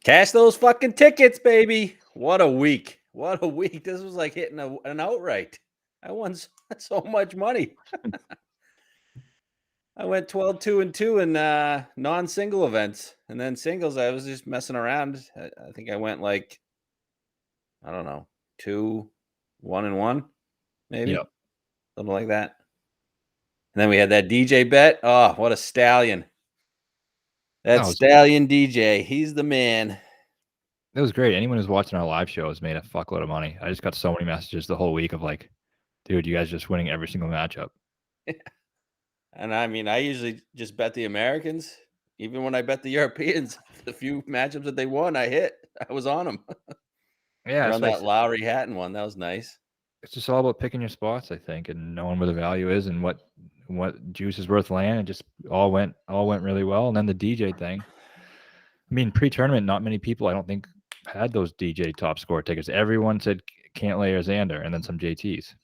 Cash those fucking tickets, baby. What a week. What a week. This was like hitting an outright. I won so much money. I went 12-2-2 in non-single events. And then singles, I was just messing around. I think I went like, I don't know, 2-1-1, maybe. Yep. Something like that. And then we had that DJ bet. Oh, what a stallion. That stallion DJ. He's the man. It was great. Anyone who's watching our live show has made a fuckload of money. I just got so many messages the whole week of like, dude, you guys are just winning every single matchup. And I mean, I usually just bet the Americans. Even when I bet the Europeans, the few matchups that they won, I hit. I was on them. Yeah, on that Lowry Hatton one. That was nice. It's just all about picking your spots, I think, and knowing where the value is and what juice is worth laying. It just all went really well. And then the DJ thing. I mean, pre-tournament, not many people, I don't think, had those DJ top score tickets. Everyone said Cantlay or Xander, and then some JTs.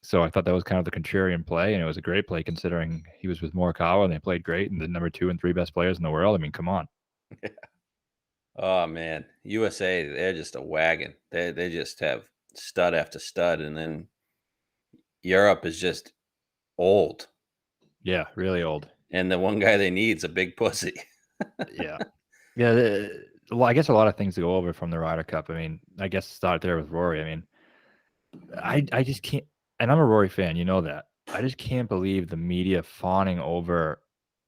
So I thought that was kind of the contrarian play, and it was a great play considering he was with Morikawa and they played great and the number 2 and 3 best players in the world. I mean, come on. Oh man, USA, they're just a wagon. They just have stud after stud, and then Europe is just old. Yeah, really old. And the one guy they need is a big pussy. Yeah. Yeah. Well, I guess a lot of things to go over from the Ryder Cup. I mean, I guess start there with Rory. I mean, I just can't, and I'm a Rory fan, you know that. I just can't believe the media fawning over,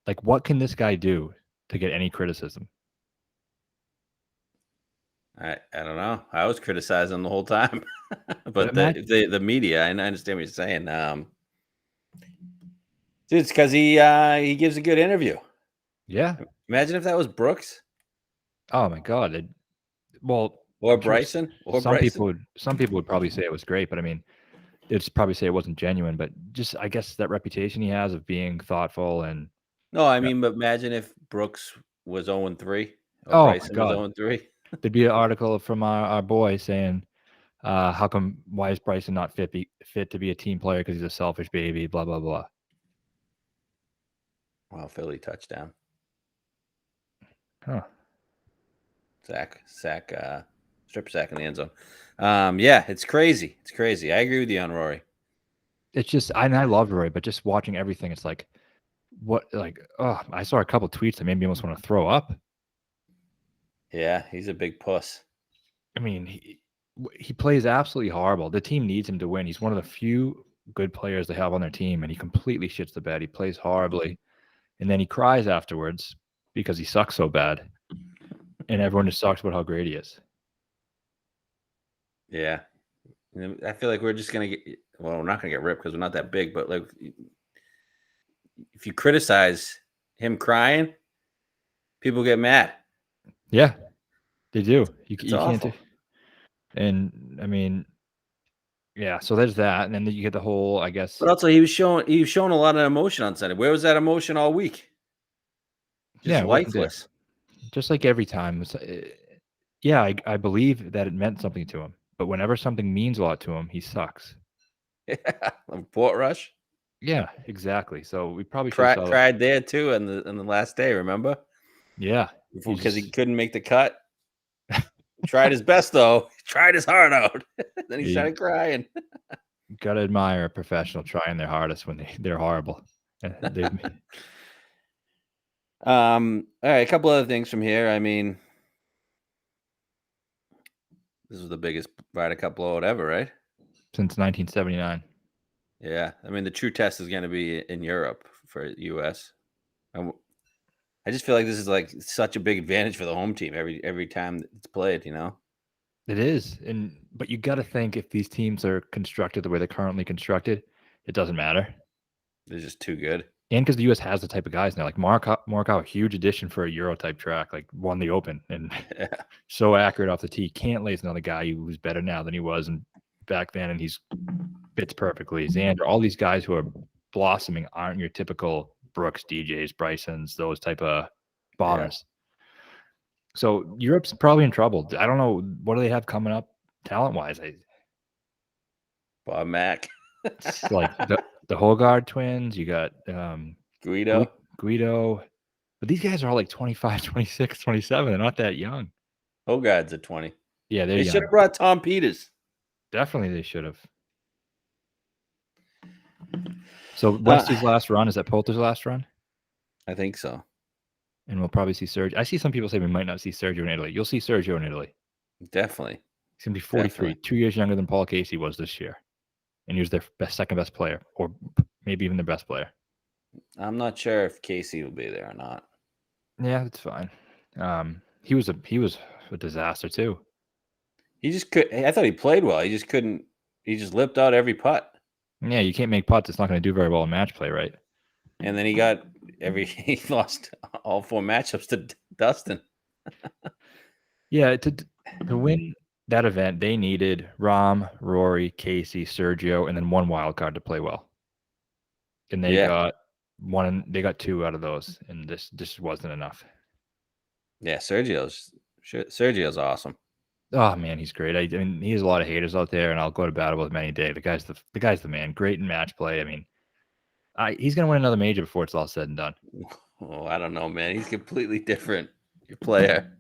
like, what can this guy do to get any criticism? I don't know. I was criticizing him the whole time, but the media. I understand what you're saying. Dude, it's because he gives a good interview. Yeah. Imagine if that was Brooks. Oh my God. Or Bryson. Some people would probably say it was great, but I mean, it's probably say it wasn't genuine. But just, I guess, that reputation he has of being thoughtful and. No, I mean, but imagine if Brooks was 0-3. Oh Bryson my God. was 0-3. There'd be an article from our boy saying, why is Bryson not fit to be a team player because he's a selfish baby, blah, blah, blah. Wow, Philly touchdown. Huh. Strip sack in the end zone. Yeah, it's crazy. It's crazy. I agree with you on Rory. It's just, I love Rory, but just watching everything, it's like, I saw a couple tweets that made me almost want to throw up. Yeah, he's a big puss. I mean, he plays absolutely horrible. The team needs him to win. He's one of the few good players they have on their team, and he completely shits the bed. He plays horribly, and then he cries afterwards because he sucks so bad, and everyone just talks about how great he is. Yeah. I feel like we're just going to get, well, we're not going to get ripped because we're not that big, but like, if you criticize him crying, people get mad. Yeah, they do. You can't do. And I mean, yeah, so there's that. And then you get the whole, I guess. But also he was showing a lot of emotion on Sunday. Where was that emotion all week? Just lifeless. Just like every time. Yeah, I believe that it meant something to him. But whenever something means a lot to him, he sucks. Yeah, Portrush. Yeah, exactly. So we probably cried there too in the last day. Remember? Yeah, because he couldn't make the cut. He tried his best though. He tried his heart out. Then he started crying. Gotta admire a professional trying their hardest when they're horrible. All right, a couple other things from here. I mean, this was the biggest Ryder Cup blowout ever, right? Since 1979. Yeah, I mean the true test is going to be in Europe for US. I just feel like this is like such a big advantage for the home team every time it's played. You know, it is, but you got to think if these teams are constructed the way they're currently constructed, it doesn't matter. They're just too good. And because the U.S. has the type of guys now, like Morikawa, a huge addition for a Euro type track, like won the Open and so accurate off the tee. Cantlay's another guy who's better now than he was back then, and he's fits perfectly. Xander, all these guys who are blossoming aren't your typical Brooks, DJs, Brysons, those type of bombers. Yeah. So Europe's probably in trouble. I don't know, what do they have coming up talent-wise? Bob Mack. Like the Hogard twins, you got Guido. But these guys are all like 25, 26, 27. They're not that young. Hogarth's at 20. Yeah, They should have brought Tom Peters. Definitely, they should have. So Westy's last run, is that Poulter's last run? I think so. And we'll probably see Sergio. I see some people say we might not see Sergio in Italy. You'll see Sergio in Italy. Definitely. He's going to be 43, 2 years younger than Paul Casey was this year. And he was their second best player, or maybe even the best player. I'm not sure if Casey will be there or not. Yeah, that's fine. He was a disaster too. He just could. I thought he played well. He just couldn't. He just lipped out every putt. Yeah, you can't make putts. It's not going to do very well in match play, right? And then he lost all 4 matchups to Dustin. Yeah, to win that event, they needed Rahm, Rory, Casey, Sergio, and then 1 wild card to play well. And they got 1. They got 2 out of those, and this wasn't enough. Yeah, Sergio's awesome. Oh man, he's great. I mean, he has a lot of haters out there, and I'll go to battle with him any day. The guy's the man. Great in match play. I mean, he's gonna win another major before it's all said and done. Oh, I don't know, man. He's completely different player.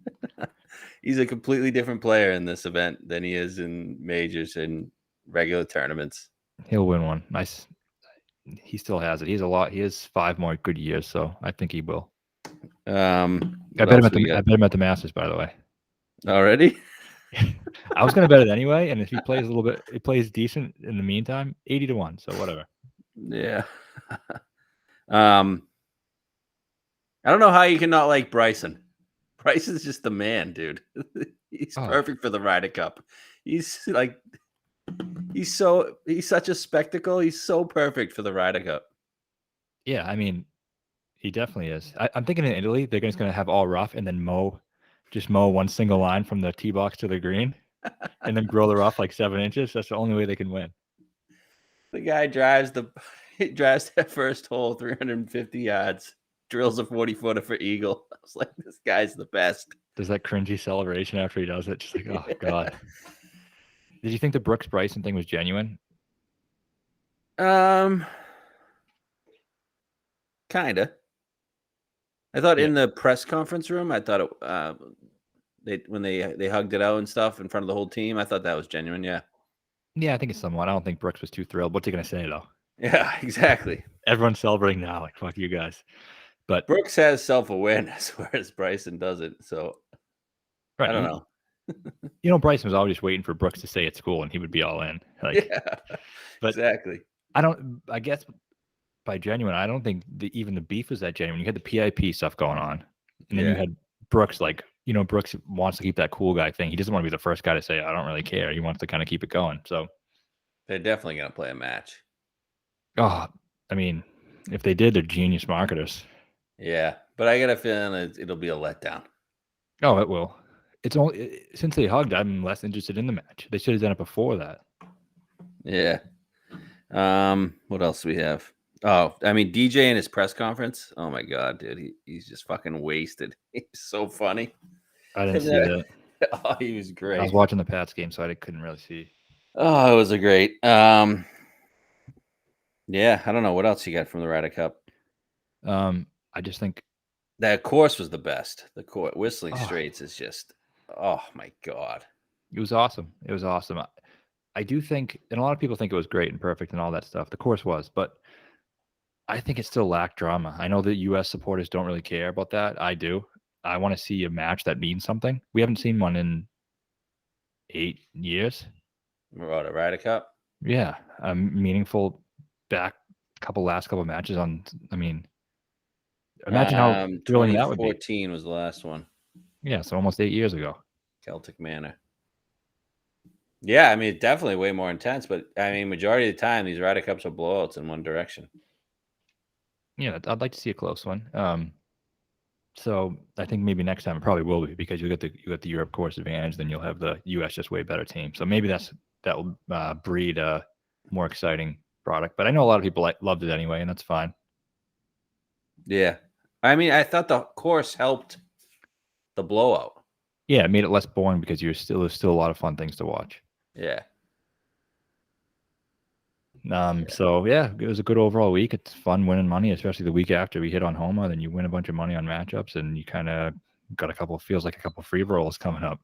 He's a completely different player in this event than he is in majors and regular tournaments. He'll win one. Nice. He still has it. He has 5 more good years, so I think he will. I bet him at the Masters, by the way. Already? I was going to bet it anyway, and if he plays he plays decent in the meantime, 80-1. So whatever. Yeah. I don't know how you can not like Bryson. Bryson's just the man, dude. He's perfect for the Ryder Cup. He's such a spectacle. He's so perfect for the Ryder Cup. Yeah, I mean, he definitely is. I'm thinking in Italy, they're just going to have all rough and then mow 1 single line from the tee box to the green and then grow the rough like 7 inches. That's the only way they can win. The guy drives that first hole 350 yards, drills a 40-footer for eagle. I was like, this guy's the best. Does that cringy celebration after he does it? Just like, oh, God. Did you think the Brooks Bryson thing was genuine? Kinda. I thought in the press conference room, I thought when they hugged it out and stuff in front of the whole team, I thought that was genuine. Yeah. Yeah, I think it's somewhat. I don't think Brooks was too thrilled. What's he gonna say though? Yeah, exactly. Everyone's celebrating now, like fuck you guys. But Brooks has self-awareness, whereas Bryson doesn't. So right. I don't know. You know, Bryson was always just waiting for Brooks to say it's cool, and he would be all in. Like, yeah, but exactly. I guess by genuine, I don't think even the beef was that genuine. You had the PIP stuff going on, and then you had Brooks. Like, you know, Brooks wants to keep that cool guy thing. He doesn't want to be the first guy to say, "I don't really care." He wants to kind of keep it going. So they're definitely gonna play a match. Oh, I mean, if they did, they're genius marketers. Yeah, but I got a feeling it'll be a letdown. Oh, it will. It's only since they hugged, I'm less interested in the match. They should have done it before that. Yeah. What else do we have? Oh, I mean, DJ in his press conference. Oh my God, dude, he's just fucking wasted. He's so funny. I didn't see that. Oh, he was great. I was watching the Pats game, so I couldn't really see. Oh, it was a great. Yeah, I don't know what else you got from the Ryder Cup. I just think that course was the best. The course, Whistling Straits is just, oh my God. It was awesome. It was awesome. I do think, and a lot of people think it was great and perfect and all that stuff. The course was, but I think it still lacked drama. I know that U.S. supporters don't really care about that. I do. I want to see a match that means something. We haven't seen one in 8 years. What, a Ryder Cup? Yeah, a meaningful last couple matches on. I mean, imagine how thrilling that would be. 2014 was the last one. Yeah, so almost 8 years ago. Celtic Manor. Yeah, I mean, definitely way more intense, but I mean, majority of the time, these Ryder Cups are blowouts in one direction. Yeah, I'd like to see a close one. So I think maybe next time it probably will be, because you got the Europe course advantage, then you'll have the U.S. just way better team. So maybe that will breed a more exciting product. But I know a lot of people loved it anyway, and that's fine. Yeah, I mean, I thought the course helped the blowout. Yeah, it made it less boring because there's still a lot of fun things to watch. Yeah. So yeah, it was a good overall week. It's fun winning money, especially the week after we hit on Homa. Then you win a bunch of money on matchups, and you kind of got feels like a couple free rolls coming up.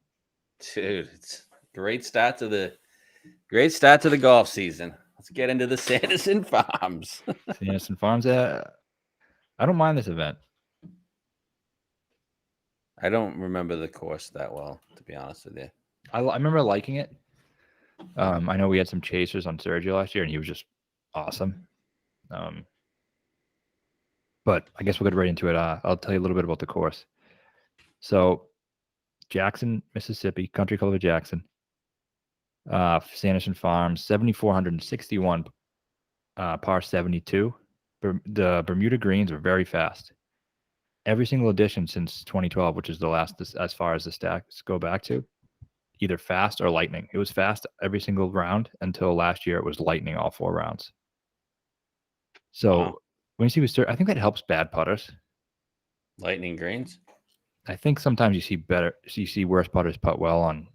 Dude, it's great start to the golf season. Let's get into the Sanderson Farms. Sanderson Farms. I don't mind this event. I don't remember the course that well, to be honest with you. I remember liking it. I know we had some chasers on Sergio last year, and he was just awesome. But I guess we'll get right into it. I'll tell you a little bit about the course. So, Jackson, Mississippi, Country Club of Jackson, Sanderson Farms, 7,461, par 72. The Bermuda greens were very fast. Every single edition since 2012, which is the last as far as the stacks go back to, either fast or lightning. It was fast every single round until last year. It was lightning all 4 rounds. So when you see, I think that helps bad putters. Lightning greens. I think sometimes you see worse putters putt well on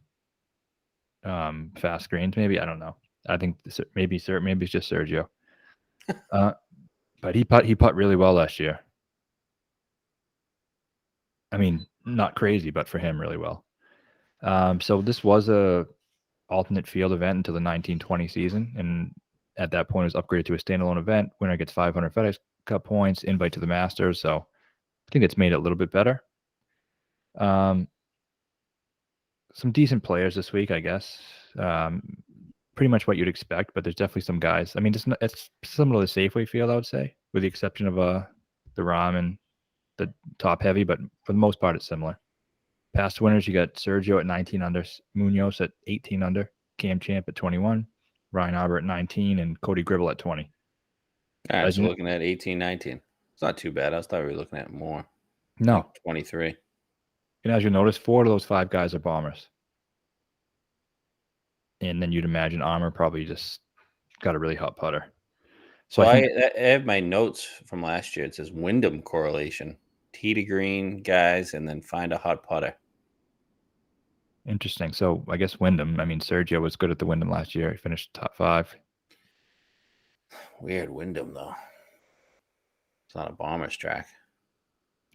fast greens. Maybe, I don't know. I think maybe it's just Sergio. But he putt really well last year. I mean, not crazy, but for him, really well. So this was a alternate field event until the 1920 season, and at that point, it was upgraded to a standalone event. Winner gets 500 FedEx Cup points, invite to the Masters. So I think it's made it a little bit better. Some decent players this week, I guess. Pretty much what you'd expect, but there's definitely some guys. I mean, it's similar to the Safeway field, I would say, with the exception of the Rom and the top heavy, but for the most part, it's similar. Past winners, you got Sergio at 19 under, Munoz at 18 under, Cam Champ at 21, Ryan Arbor at 19, and Cody Gribble at 20. All right, so looking at 18, 19. It's not too bad. I thought we were looking at more. No. Like 23. And as you notice, 4 of those 5 guys are bombers. And then you'd imagine Armour probably just got a really hot putter. So I have my notes from last year. It says Wyndham correlation. Tee to green guys, and then find a hot putter. Interesting. So I guess Wyndham. I mean, Sergio was good at the Wyndham last year. He finished top 5. Weird Wyndham, though. It's not a bomber's track.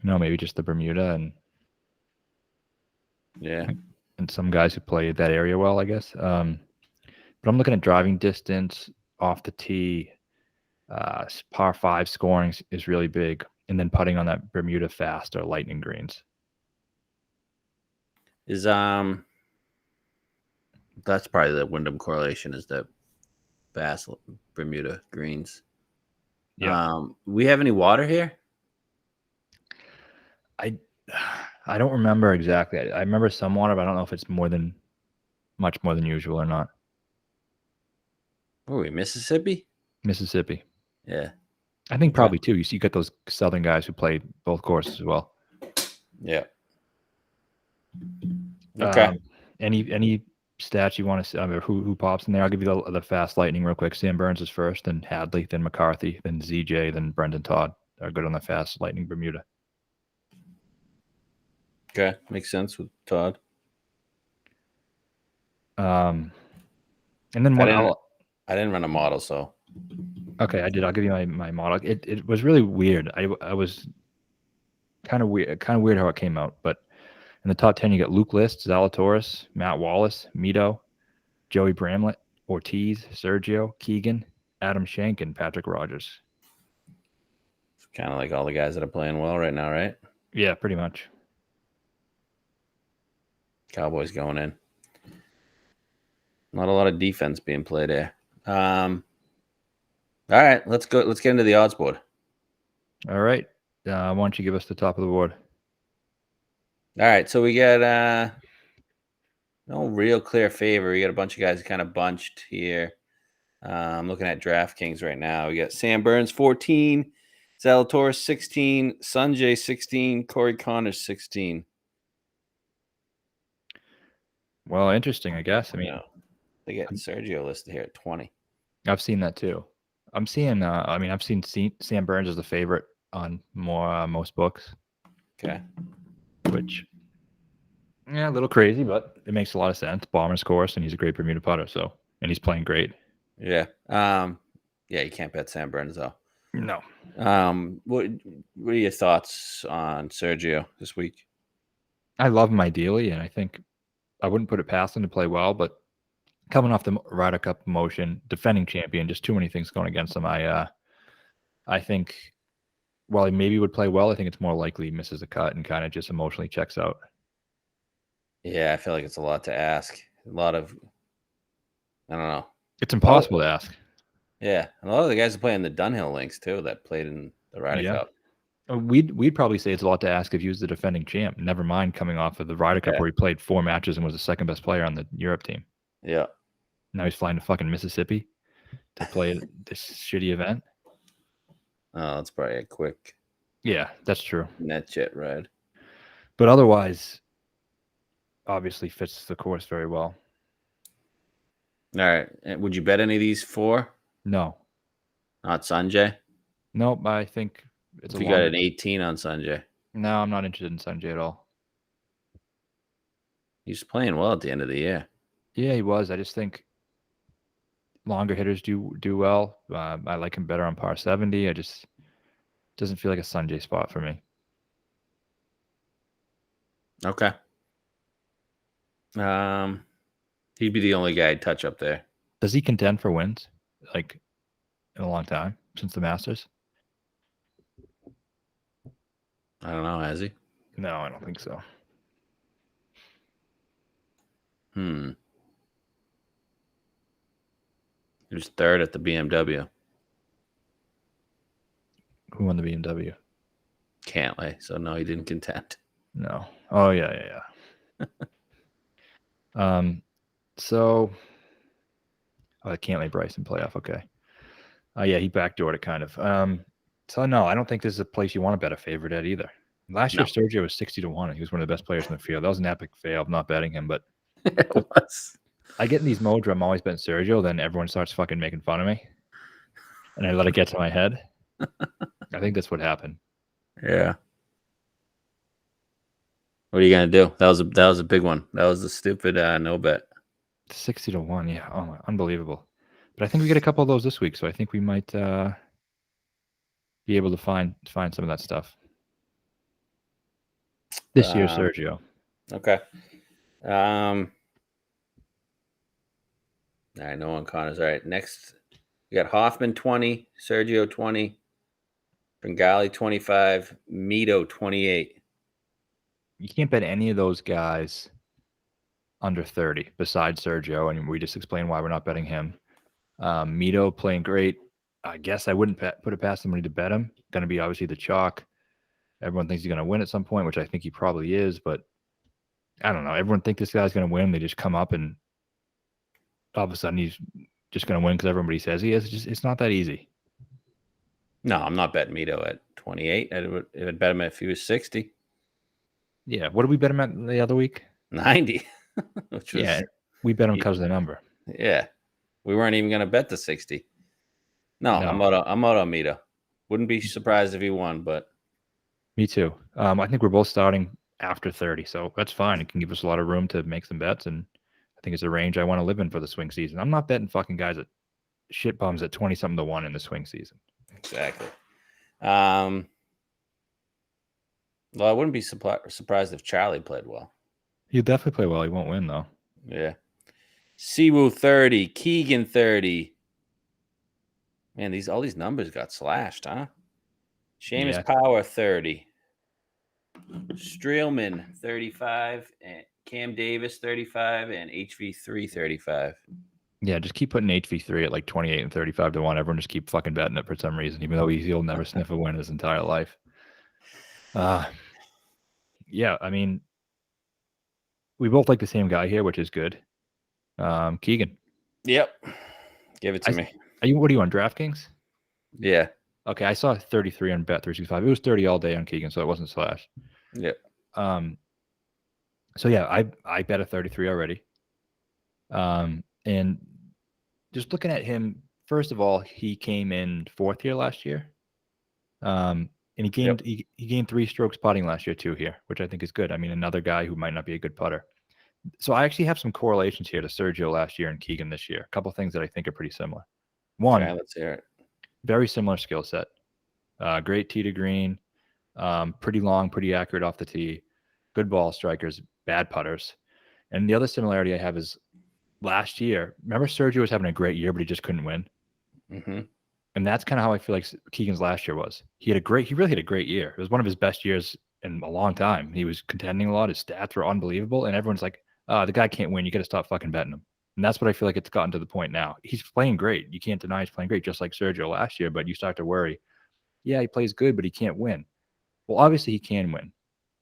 No, maybe just the Bermuda and and some guys who play that area well, I guess. But I'm looking at driving distance off the tee. Par 5 scoring is really big, and then putting on that Bermuda fast or lightning greens. Is that's probably the Wyndham correlation, is the fast Bermuda greens. Yeah. We have any water here? I don't remember exactly. I remember some water, but I don't know if it's much more than usual or not. Oh, Mississippi? Mississippi. Yeah. I think probably too. You got those southern guys who play both courses as well. Yeah. Okay. Any stats you want to see? I mean, who pops in there? I'll give you the fast lightning real quick. Sam Burns is first, then Hadley, then McCarthy, then ZJ, then Brendan Todd are good on the fast lightning Bermuda. Okay, makes sense with Todd. And then I didn't run a model, so okay, I did. I'll give you my model. It was really weird. I was kind of weird how it came out. But in the top 10, you got Luke List, Zalatoris, Matt Wallace, Mito, Joey Bramlett, Ortiz, Sergio, Keegan, Adam Schenk, and Patrick Rogers. It's kind of like all the guys that are playing well right now, right? Yeah, pretty much. Cowboys going in. Not a lot of defense being played there. All right, let's go. Let's get into the odds board. All right. Why don't you give us the top of the board? All right, so we got no real clear favor. We got a bunch of guys kind of bunched here. I'm looking at DraftKings right now. We got Sam Burns 14, Zalatoris 16, Sanjay 16, Corey Connors 16. Well, interesting, I guess. I mean, they get Sergio listed here at 20. I've seen that too. I'm seeing. I've seen Sam Burns as the favorite on most books. Okay. Which, yeah, a little crazy, but it makes a lot of sense. Bomber's course, and he's a great Bermuda putter. So, and he's playing great. Yeah. Yeah, you can't bet Sam Burns though. No. What are your thoughts on Sergio this week? I love him ideally, and I think I wouldn't put it past him to play well, but coming off the Ryder Cup motion, defending champion, just too many things going against him. I think while he maybe would play well, I think it's more likely he misses a cut and kind of just emotionally checks out. Yeah, I feel like it's a lot to ask. A lot of, I don't know. It's impossible to ask. Yeah, and a lot of the guys are playing the Dunhill links too that played in the Ryder Cup. We'd probably say it's a lot to ask if he was the defending champ. Never mind coming off of the Ryder Cup where he played 4 matches and was the second best player on the Europe team. Yeah. Now he's flying to fucking Mississippi to play this shitty event. Oh, that's probably a quick. Yeah, that's true. Net jet ride. But otherwise, obviously fits the course very well. All right. And would you bet any of these 4? No. Not Sanjay? Nope, I think it's you got an 18 on Sanjay. No, I'm not interested in Sanjay at all. He's playing well at the end of the year. Yeah, he was. I just think longer hitters do well. I like him better on par 70. I just doesn't feel like a Sanjay spot for me. Okay. He'd be the only guy I'd touch up there. Does he contend for wins like in a long time since the Masters? I don't know. Has he? No, I don't think so. He was 3rd at the BMW. Who won the BMW? Cantlay. So no, he didn't contend. No. Oh yeah. So Cantlay Bryson playoff. Okay. Yeah, he backdoored it kind of. So no, I don't think this is a place you want to bet a favorite at either. Last year, Sergio was 60-1, and he was one of the best players in the field. That was an epic fail. I'm not betting him, but it was. I get in these modes where I'm always betting Sergio, then everyone starts fucking making fun of me, and I let it get to my head. I think that's what happened. Yeah. What are you gonna do? That was a big one. That was a stupid no bet. 60-1, yeah. Oh my, unbelievable. But I think we get a couple of those this week, so I think we might be able to find some of that stuff this year, Sergio. Okay. All right, no one Connors. All right, next we got Hoffman 20, Sergio 20, Bengali 25, Mito 28. You can't bet any of those guys under 30 besides Sergio, and we just explained why we're not betting him. Mito playing great. I guess I wouldn't put it past somebody to bet him. Going to be obviously the chalk. Everyone thinks he's going to win at some point, which I think he probably is, but I don't know. Everyone thinks this guy's going to win. They just come up and all of a sudden he's just going to win because everybody says he is. It's not that easy. No, I'm not betting Mito at 28. I would bet him if he was 60. Yeah. What did we bet him at the other week? 90. Which was, we bet him because of the number. Yeah. We weren't even going to bet the 60. No. I'm out on Mito. Wouldn't be surprised if he won, but. Me too. I think we're both starting after 30, so that's fine. It can give us a lot of room to make some bets, and I think it's a range I want to live in for the swing season. I'm not betting fucking guys at shit bums at 20-something to 1 in the swing season. Exactly. Well, I wouldn't be surprised if Charlie played well. He'll definitely play well. He won't win, though. Yeah. Siwoo 30, Keegan 30. Man, all these numbers got slashed, huh? Seamus Power 30. Streelman 35, and Cam Davis 35, and HV3 35. Yeah, just keep putting HV3 at like 28 and 35 to 1. Everyone just keep fucking betting it for some reason, even though he'll never sniff a win his entire life. Yeah, I mean, we both like the same guy here, which is good. Keegan. Yep. Give it to me. What are you on, DraftKings? Yeah. Okay, I saw 33 on Bet365. It was 30 all day on Keegan, so it wasn't slash. Yep. So yeah, I bet a 33 already. And just looking at him, first of all, he came in 4th here last year. And he gained he gained 3 strokes putting last year too here, which I think is good. I mean, another guy who might not be a good putter. So I actually have some correlations here to Sergio last year and Keegan this year. A couple of things that I think are pretty similar. One, let's hear it. Very similar skill set. Great tee to green, pretty long, pretty accurate off the tee, good ball strikers, bad putters. And the other similarity I have is last year. Remember, Sergio was having a great year, but he just couldn't win. Mm-hmm. And that's kind of how I feel like Keegan's last year was. He really had a great year. It was one of his best years in a long time. He was contending a lot. His stats were unbelievable. And everyone's like, the guy can't win. You got to stop fucking betting him. And that's what I feel like it's gotten to the point now. He's playing great. You can't deny he's playing great, just like Sergio last year. But you start to worry, yeah, he plays good, but he can't win. Well, obviously he can win.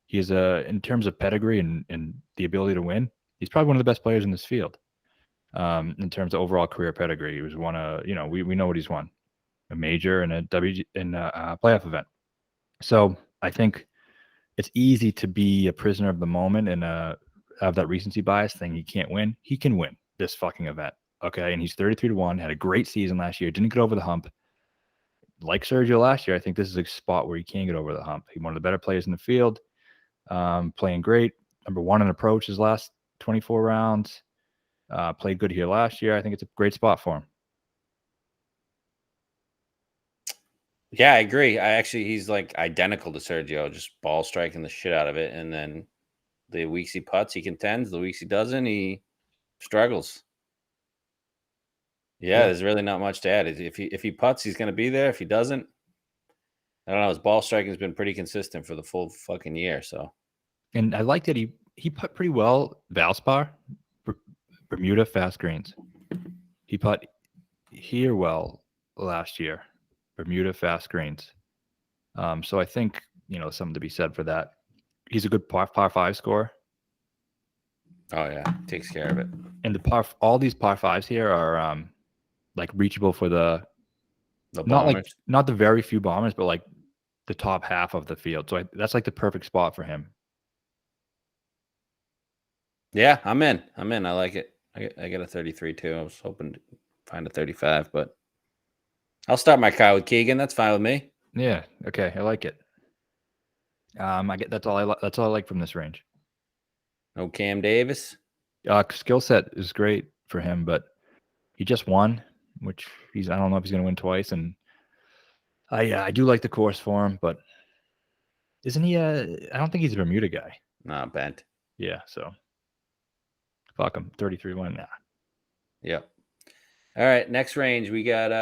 He is in terms of pedigree and the ability to win, he's probably one of the best players in this field. In terms of overall career pedigree, he was one of, we know what he's won. A major and a playoff event. So I think it's easy to be a prisoner of the moment and have that recency bias thing. He can't win. He can win this fucking event. Okay. And he's 33-1, had a great season last year, didn't get over the hump. Like Sergio last year, I think this is a spot where he can get over the hump. He's one of the better players in the field, playing great. Number 1 in approach his last 24 rounds. Played good here last year. I think it's a great spot for him. Yeah, I agree. He's like identical to Sergio, just ball striking the shit out of it. And then the weeks he putts, he contends. The weeks he doesn't, he struggles. Yeah, there's really not much to add. If he putts, he's going to be there. If he doesn't, I don't know. His ball striking has been pretty consistent for the full fucking year. So, and I like that he put pretty well. Valspar, Bermuda fast greens. He put here well last year. Bermuda fast greens. So I think, something to be said for that. He's a good par 5 scorer. Oh yeah, takes care of it. And all these par 5s here are like reachable for the bombers. not the very few bombers, but like the top half of the field. So that's like the perfect spot for him. Yeah, I'm in. I like it. I get a 33 too. I was hoping to find a 35, but I'll start my car with Keegan. That's fine with me. Yeah. Okay. I like it. That's all I like from this range. No Cam Davis. Skill set is great for him, but he just won, which I don't know if he's going to win twice. And I do like the course for him, but isn't he I don't think he's a Bermuda guy. Nah, bent. Yeah. So fuck him. 33-1 now. Yep. All right. Next range, we got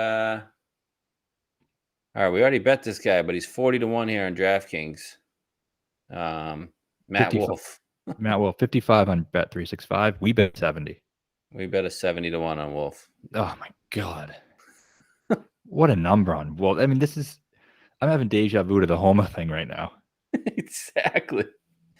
all right, we already bet this guy, but he's 40-1 here on DraftKings. Matt Wolf. Matt Wolf, 55 on Bet365. We bet 70. We bet a 70-1 on Wolf. Oh my God. What a number on Wolf. I mean, I'm having deja vu to the Homa thing right now. Exactly.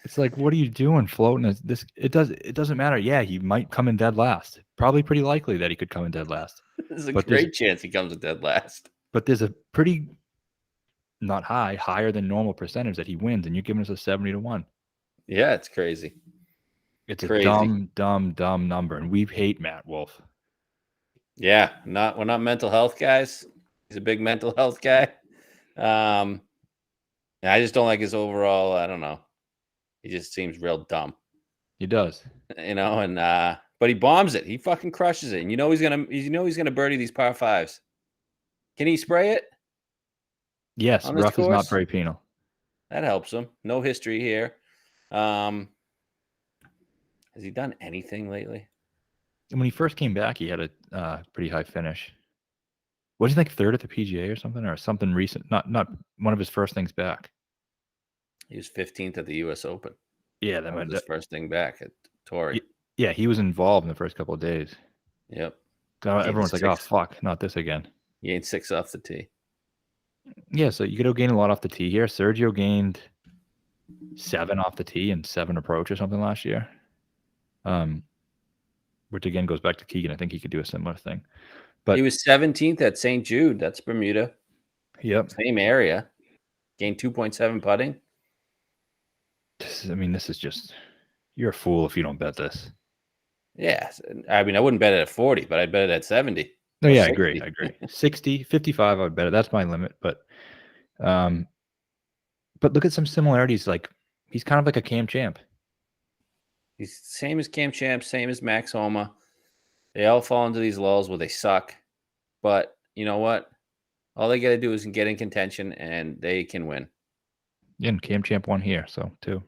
It's like, what are you doing floating this? It doesn't matter. Yeah, he might come in dead last. Probably pretty likely that he could come in dead last. There's a great chance he comes in dead last. But there's a pretty, not higher than normal percentage that he wins, and you're giving us a 70-1. Yeah, it's crazy. It's crazy. A dumb number, and we hate Matt Wolf. Yeah, we're not mental health guys. He's a big mental health guy. I just don't like his overall. I don't know. He just seems real dumb. He does. And but he bombs it. He fucking crushes it. And he's gonna birdie these par 5s. Can he spray it? Yes, rough is not very penal. That helps him. No history here. Has he done anything lately? And when he first came back, he had a pretty high finish. Wasn't he like 3rd at the PGA or something recent? Not one of his first things back. He was 15th at the U.S. Open. Yeah, that was his first thing back at Torrey. Yeah, he was involved in the first couple of days. Yep. Everyone's like, "Oh fuck, not this again." He gained 6 off the tee. Yeah, so you could gain a lot off the tee here. Sergio gained 7 off the tee and 7 approach or something last year. Which again goes back to Keegan. I think he could do a similar thing. But he was 17th at St. Jude. That's Bermuda. Yep. Same area. Gained 2.7 putting. This is just, you're a fool if you don't bet this. Yeah. I wouldn't bet it at 40, but I'd bet it at 70. No, yeah, 60. I agree. 60, 55, I would bet it. That's my limit. But look at some similarities. Like, he's kind of like a Cam Champ. He's same as Cam Champ, same as Max Homa. They all fall into these lulls where they suck. But you know what? All they got to do is get in contention, and they can win. Yeah, and Cam Champ won here, so too.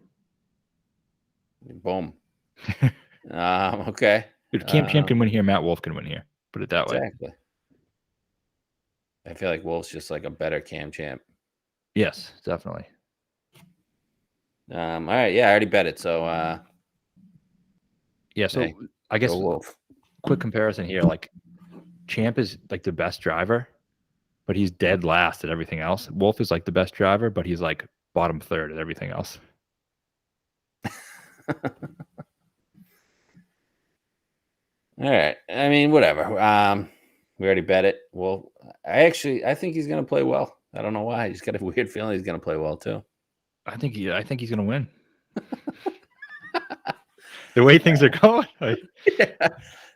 Boom. Okay. If Cam Champ can win here, Matt Wolf can win here. Put it that way. Exactly. I feel like Wolf's just like a better Cam Champ. Yes, definitely. All right. Yeah, I already bet it. So, yeah. So hey, I guess Wolf. Quick comparison here. Like Champ is like the best driver, but he's dead last at everything else. Wolf is like the best driver, but he's like bottom third at everything else. All right. I mean, whatever. We already bet it. Well, I think he's going to play well. I don't know why. He's got a weird feeling he's going to play well too. I think he's going to win. The way things are going. Yeah.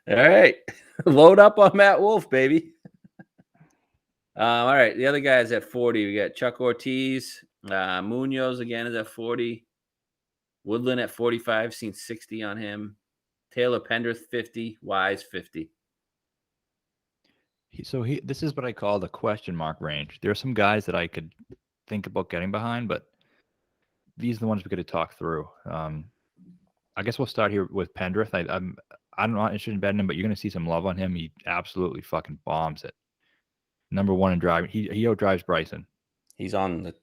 All right. Load up on Matt Wolf, baby. All right. The other guy is at 40. We got Chuck Ortiz. Munoz again is at 40. Woodland at 45. Seen 60 on him. Taylor Pendrith 50. Wise 50. This is what I call the question mark range. There are some guys that I could think about getting behind, but these are the ones we could have talked through. I guess we'll start here with Pendrith. I'm not interested in betting him, but you're going to see some love on him. He absolutely fucking bombs it. Number one in driving. He outdrives Bryson. He's got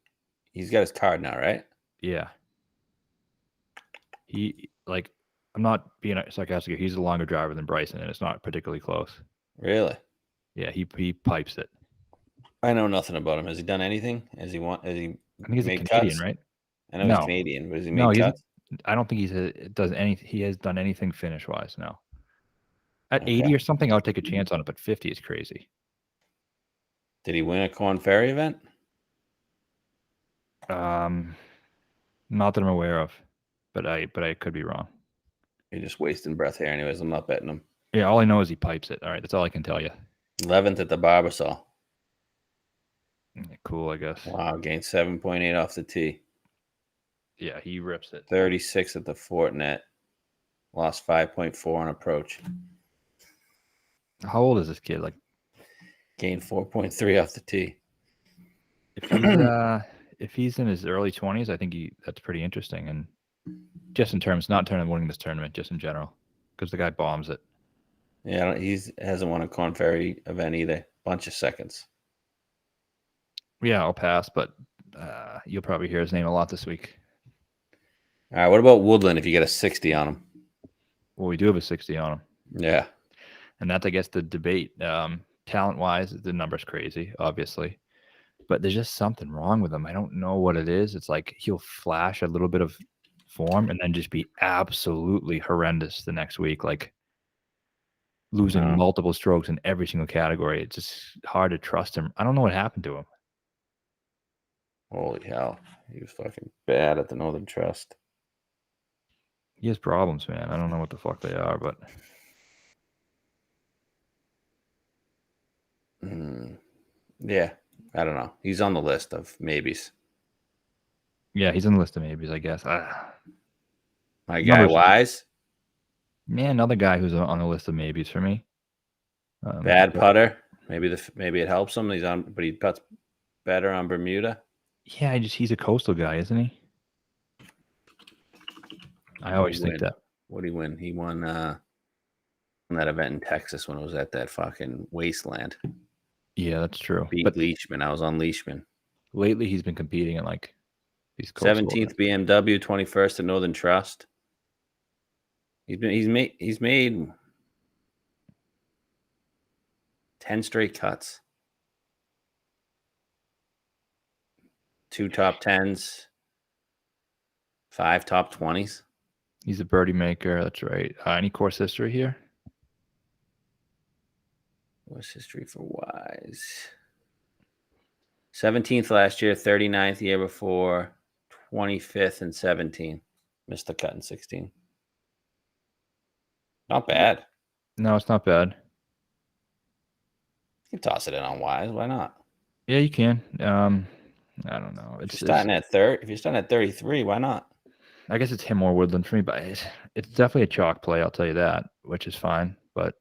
his card now, right? Yeah. I'm not being sarcastic. He's a longer driver than Bryson, and it's not particularly close. Really? Yeah, he pipes it. I know nothing about him. Has he done anything? I think he's a Canadian, right? I know he's Canadian, but has he made cuts? I don't think he has done anything finish wise. No. At 80 or something, I would take a chance on it, but 50 is crazy. Did he win a Corn Ferry event? Not that I'm aware of, but I could be wrong. You're just wasting breath here, anyways. I'm not betting him. Yeah, all I know is he pipes it. All right, that's all I can tell you. 11th at the Barbasol. Cool, I guess. Wow, gained 7.8 off the tee. Yeah, he rips it. 36 at the Fortinet. Lost 5.4 on approach. How old is this kid? Like, gained 4.3 off the tee. If he's in his early 20s, I think that's pretty interesting. And just in terms, not winning this tournament, just in general, because the guy bombs it. Yeah, he hasn't won a Corn Ferry event either. Bunch of seconds. Yeah, I'll pass, but you'll probably hear his name a lot this week. All right, what about Woodland if you get a 60 on him? Well, we do have a 60 on him. Yeah. And that's, I guess, the debate. Talent-wise, the number's crazy, obviously. But there's just something wrong with him. I don't know what it is. It's like he'll flash a little bit of form and then just be absolutely horrendous the next week, like losing multiple strokes in every single category. It's just hard to trust him. I don't know what happened to him. Holy hell. He was fucking bad at the Northern Trust. He has problems, man. I don't know what the fuck they are, but... Yeah, I don't know. He's on the list of maybes. Yeah, he's on the list of maybes, I guess. My guy, Wise? Man, another guy who's on the list of maybes for me. Bad putter. Maybe it helps him. But he puts better on Bermuda. Yeah, he's a coastal guy, isn't he? I always think that. What did he win? He won that event in Texas when it was at that fucking wasteland. Yeah, that's true. Beat Leishman. I was on Leishman. Lately, he's been competing in like these 17th BMW, 21st at Northern Trust. He's made 10 straight cuts. 2 top 10s, 5 top 20s. He's a birdie maker. That's right. Any course history here? What's history for Wise? 17th last year, 39th the year before, 25th and 17. Missed the cut in 16. Not bad. No, it's not bad. You can toss it in on Wise. Why not? Yeah, you can. I don't know. If you're starting at 33, why not? I guess it's him or Woodland for me, but it's definitely a chalk play. I'll tell you that, which is fine. But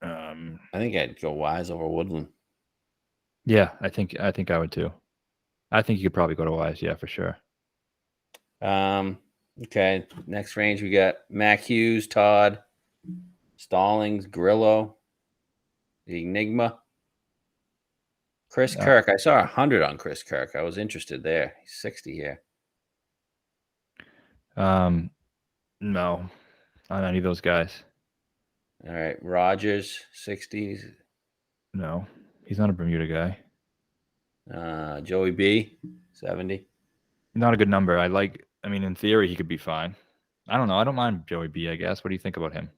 I think I'd go Wise over Woodland. Yeah, I think I would too. I think you could probably go to Wise. Yeah, for sure. All Okay, next range we got Mac Hughes, Todd, Stallings, Grillo, the Enigma, Chris Kirk. I saw 100 on Chris Kirk. I was interested there. He's 60 here. No, not any of those guys. All right, Rogers, 60s. No, he's not a Bermuda guy. Joey B, 70. Not a good number. I mean, in theory, he could be fine. I don't know. I don't mind Joey B, I guess. What do you think about him?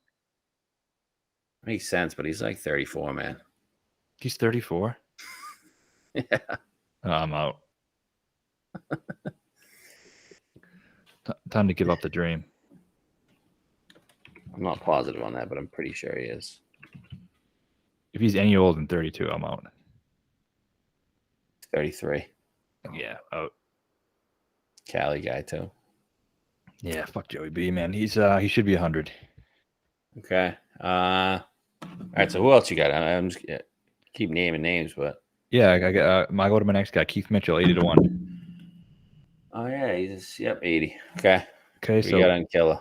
Makes sense, but he's like 34, man. He's 34? Yeah. Oh, I'm out. Time to give up the dream. I'm not positive on that, but I'm pretty sure he is. If he's any older than 32, I'm out. 33. Yeah, out. Cali guy, too. Yeah, fuck Joey B, man. He should be 100. Okay. All right, so who else you got? I'm just keep naming names, but yeah, I go to my next guy, Keith Mitchell, 80-1. Oh yeah, he's 80. Okay. Okay, so we got on Killer.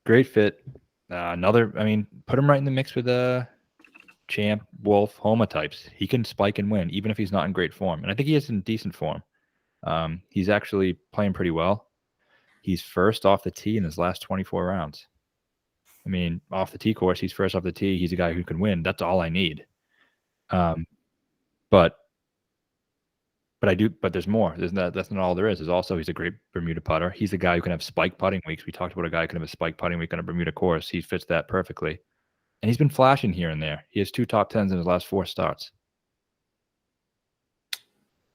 Great fit. Another, I mean, put him right in the mix with Champ, Wolf, Homa types. He can spike and win, even if he's not in great form. And I think he is in decent form. He's actually playing pretty well. He's first off the tee in his last 24 rounds. I mean, off the tee course, he's first off the tee. He's a guy who can win. That's all I need. But there's more. That's not all there is. There's also, he's a great Bermuda putter. He's a guy who can have spike putting weeks. We talked about a guy who can have a spike putting week on a Bermuda course. He fits that perfectly. And he's been flashing here and there. He has 2 top 10s in his last 4 starts.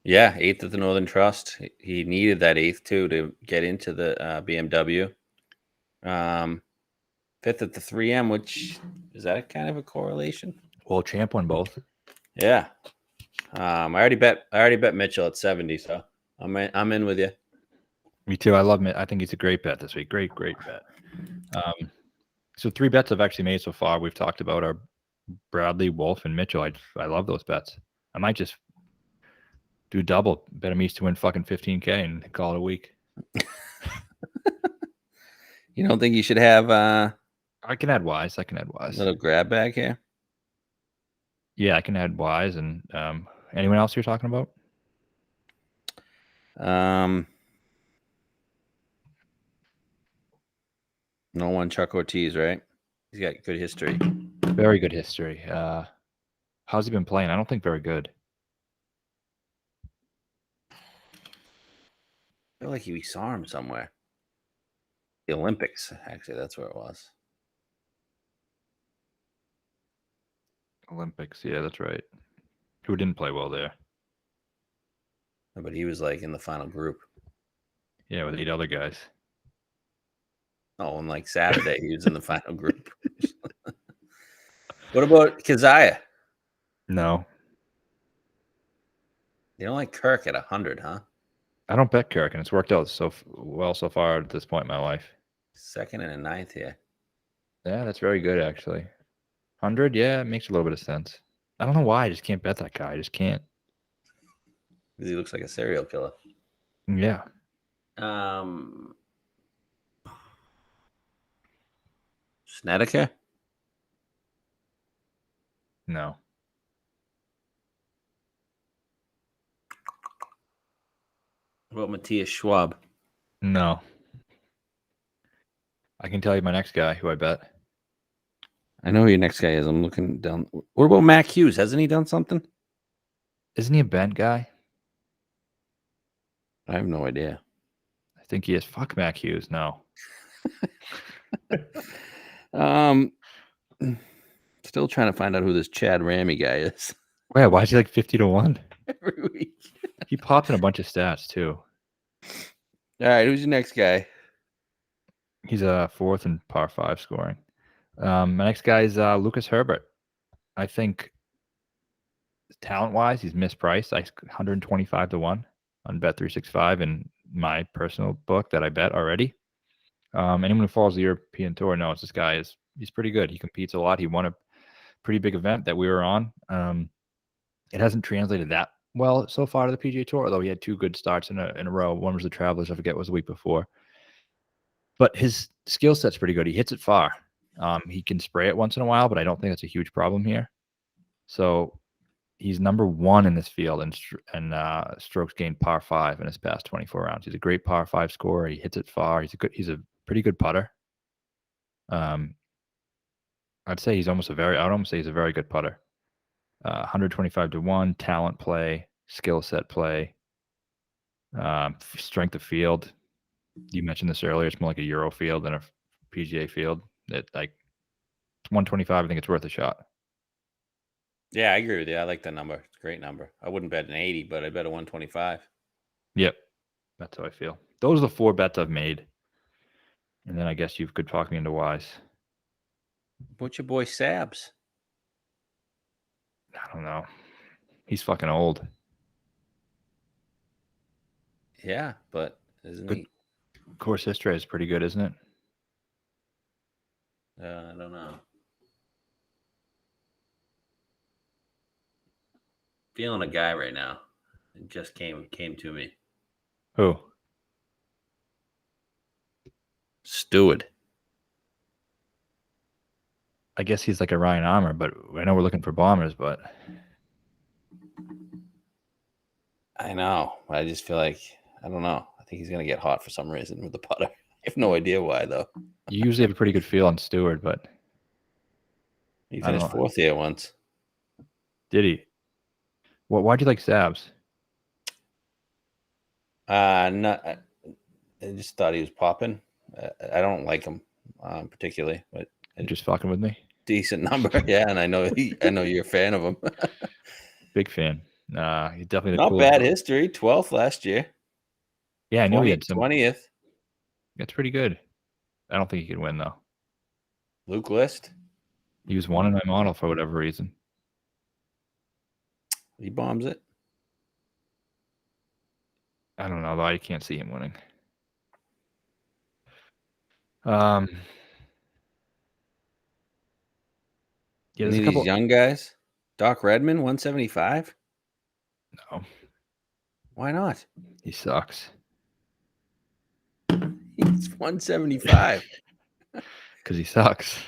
Yeah, 8th at the Northern Trust. He needed that 8th too to get into the BMW. 5th at the 3M, which is that kind of a correlation? Well, Champ won both. Yeah. I already bet Mitchell at 70, so I'm in with you. Me too. I love him. I think he's a great bet this week. Great bet. So 3 bets I've actually made so far. We've talked about are Bradley, Wolf, and Mitchell. I love those bets. I might just do double. Bet him each to win fucking 15K and call it a week. You don't think you should have? I can add Wise. A little grab bag here. Yeah, I can add Wise and anyone else you're talking about? No one, Chuck Ortiz, right? He's got good history. Very good history. How's he been playing? I don't think very good. I feel like we saw him somewhere. The Olympics, actually, that's where it was. Olympics, yeah, that's right. Who didn't play well there? But he was like in the final group. Yeah, with 8 other guys. Oh, and like Saturday, he was in the final group. What about Keziah? No. You don't like Kirk at 100, huh? I don't bet Kirk, and it's worked out so well so far at this point in my life. 2nd and a 9th here. Yeah, that's very good, actually. 100, yeah, it makes a little bit of sense. I don't know why. I just can't bet that guy. I just can't. Because he looks like a serial killer. Yeah. Snedeker? No. What about Matthias Schwab? No. I can tell you my next guy who I bet. I know who your next guy is. I'm looking down. What about Mac Hughes? Hasn't he done something? Isn't he a bent guy? I have no idea. I think he is. Fuck Mac Hughes. No. Still trying to find out who this Chad Ramey guy is. Wait, why is he like 50-1? Every week. He popped in a bunch of stats too. All right, who's your next guy? He's a 4th in par 5 scoring. My next guy is Lucas Herbert. I think talent-wise, he's mispriced. 125-1 on Bet365 in my personal book that I bet already. Anyone who follows the European Tour knows this guy he's pretty good. He competes a lot. He won a pretty big event that we were on. It hasn't translated that well so far to the PGA Tour, although he had 2 good starts in a row. One was the Travelers. I forget what was the week before. But his skill set's pretty good. He hits it far. He can spray it once in a while, but I don't think that's a huge problem here. So he's number 1 in this field and strokes gained par 5 in his past 24 rounds. He's a great par 5 scorer. He hits it far. He's a pretty good putter. I'd say he's almost I would almost say he's a very good putter. 125 to 1, talent play, skill set play, strength of field. You mentioned this earlier. It's more like a Euro field than a PGA field. It 125. I think it's worth a shot. Yeah, I agree with you. I like that number. It's a great number. I wouldn't bet an 80, but I bet a 125. Yep, that's how I feel. Those are the 4 bets I've made, and then I guess you could talk me into wise. What's your boy Sabs? I don't know. He's fucking old. Yeah, but isn't he? Course history is pretty good, isn't it? I don't know. Feeling a guy right now. It just came to me. Who? Stewart. I guess he's like a Ryan Armour, but I know we're looking for bombers, but I know. I just feel like, I don't know. I think he's going to get hot for some reason with the putter. I have no idea why, though. You usually have a pretty good feel on Stewart, but he finished 4th here once. Did he? Why'd you like Sabs? No, I just thought he was popping. I don't like him particularly, but you're just fucking with me. Decent number, yeah. And I know you're a fan of him. Big fan. He definitely not bad history. 12th last year. Yeah, I knew he had some 20th. That's pretty good. I don't think he could win though. Luke List. He was 1 in my model for whatever reason. He bombs it. I don't know though. I can't see him winning. Yeah, there's a couple young guys. Doc Redman, 175. No. Why not? He sucks. He's 175. Because he sucks.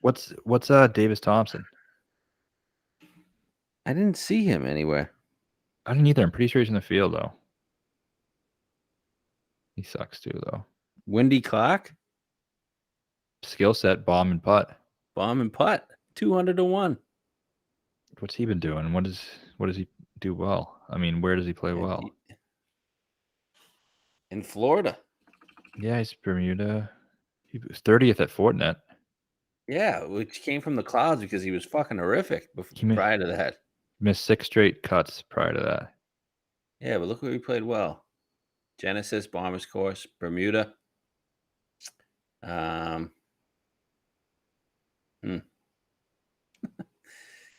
What's Davis Thompson? I didn't see him anywhere. I didn't either. I'm pretty sure he's in the field though. He sucks too though. Wendy Clark. Skill set, bomb and putt. Bomb and putt. 200 to 1. What's he been doing? What does he do well? I mean, where does he play well? In Florida. Yeah, he's Bermuda. He was 30th at Fortinet. Yeah, which came from the clouds because he was fucking horrific prior to that. Missed 6 straight cuts prior to that. Yeah, but look where he played well. Genesis, Bombers Course, Bermuda.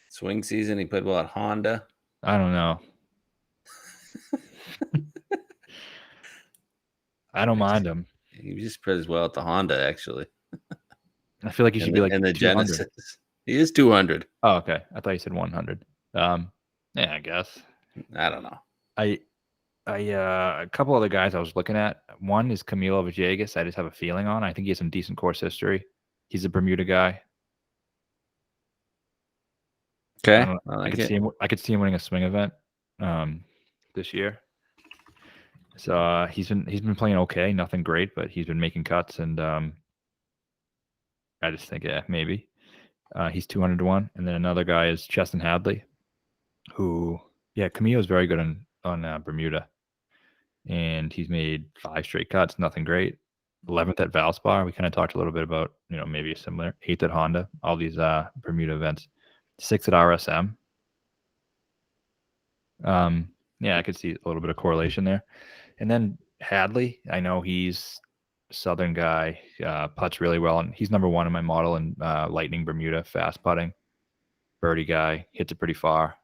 Swing season, he played well at Honda. I don't know. I don't mind him. He just plays well at the Honda, actually. I feel like he should be like in the Genesis. He is 200. Oh, okay. I thought you said 100. Yeah, I guess. I don't know. A couple other guys I was looking at. One is Camille Valgus. I just have a feeling on. I think he has some decent course history. He's a Bermuda guy. Okay, I could see him winning a swing event this year. So he's been playing okay, nothing great, but he's been making cuts, and I just think maybe he's 200 to 1. And then another guy is Cheston Hadley, who Camille is very good on Bermuda, and he's made 5 straight cuts, nothing great. 11th at Valspar. We kind of talked a little bit about maybe a similar 8th at Honda. All these Bermuda events. 6th at RSM. I could see a little bit of correlation there. And then Hadley, I know he's a Southern guy, putts really well, and he's number 1 in my model in Lightning Bermuda, fast putting, birdie guy, hits it pretty far.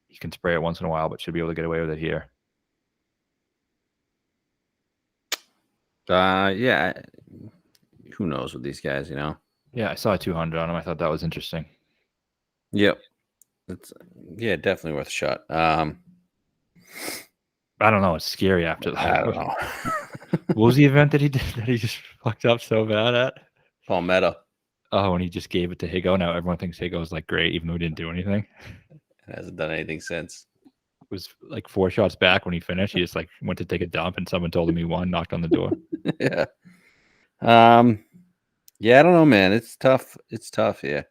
He can spray it once in a while, but should be able to get away with it here. Who knows with these guys, Yeah, I saw a 200 on him. I thought that was interesting. Yep. It's definitely worth a shot. I don't know. It's scary after that. I don't know. What was the event that he did that he just fucked up so bad at? Palmetto. Oh, and he just gave it to Higo. Now everyone thinks Higo's like great, even though he didn't do anything. It hasn't done anything since. It was like 4 shots back when he finished. He just like went to take a dump, and someone told him he won. Knocked on the door. Yeah. Yeah, I don't know, man. It's tough. It's tough. Yeah.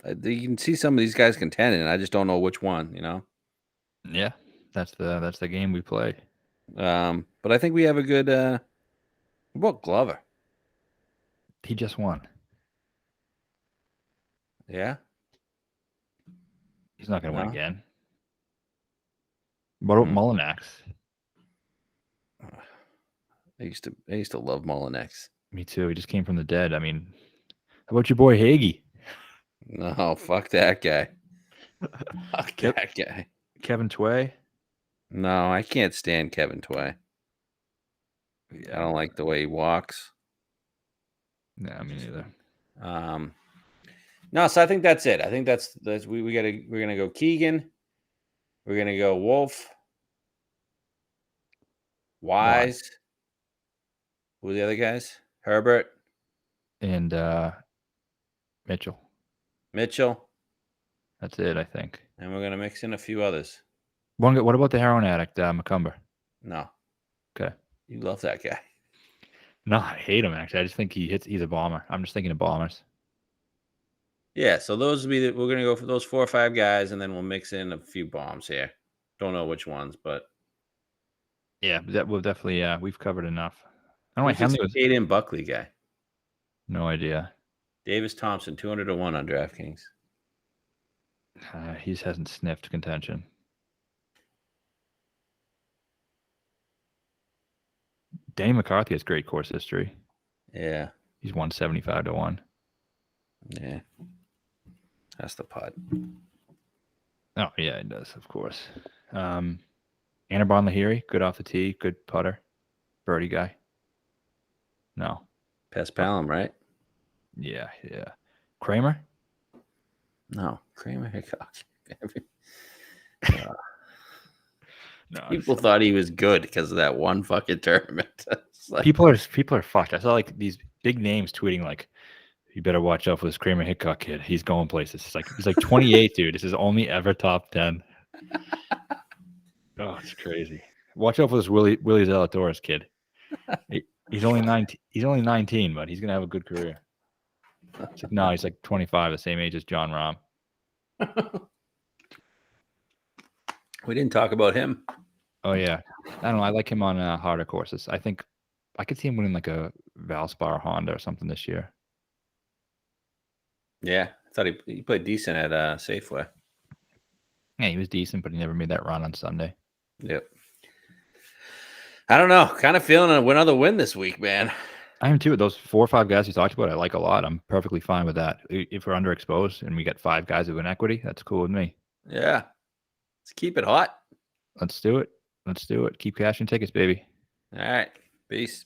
You can see some of these guys contending. I just don't know which one. Yeah, that's the game we play. But I think we have a good. What about Glover? He just won. Yeah. He's not going to win No? again. What about Mullinax? I used to love Mullinex. Me too. He just came from the dead. I mean, how about your boy Hagee? No, fuck that guy. Fuck that guy. Kevin Tway? No, I can't stand Kevin Tway. I don't like the way he walks. Nah, me neither. No, so I think that's it. I think that's we're gonna go Keegan. We're gonna go Wolf. Wise. Who are the other guys? Herbert and Mitchell. Mitchell. That's it, I think. And we're gonna mix in a few others. What about the heroin addict, McCumber? No. Okay. You love that guy. No, I hate him actually. I just think he's a bomber. I'm just thinking of bombers. Yeah, so those would be we're gonna go for those 4 or 5 guys, and then we'll mix in a few bombs here. Don't know which ones, but yeah, that will definitely. We've covered enough. I don't know. Who's Henley this was Caden Buckley guy? no idea. Davis Thompson, 200-1 on DraftKings. He hasn't sniffed contention. Danny McCarthy has great course history. Yeah. He's 175-1. Yeah. That's the putt. Oh, yeah, it does, of course. Anibon Lahiri, good off the tee, good putter. Birdie guy. No. Paspalum, right? Yeah. Kramer? No. Kramer Hickok. No, People thought he was good because of that one fucking tournament. Like, people are fucked. I saw like these big names tweeting like, "You better watch out for this Kramer Hickok kid. He's going places." He's like 28, dude. This is only ever top 10. Oh, it's crazy. Watch out for this Willie Zalatoris kid. He's only 19. He's only 19, but he's gonna have a good career. It's like, no, he's like 25, the same age as John Rahm. We didn't talk about him. Oh yeah, I don't know. I like him on harder courses. I think I could see him winning like a Valspar Honda or something this year. Yeah, I thought he played decent at Safeway. Yeah, he was decent, but he never made that run on Sunday. Yep. I don't know. Kind of feeling another win this week, man. I am too. Those 4 or 5 guys you talked about, I like a lot. I'm perfectly fine with that. If we're underexposed and we get 5 guys who win equity, that's cool with me. Yeah. Let's keep it hot. Let's do it. Keep cashing tickets, baby. All right. Peace.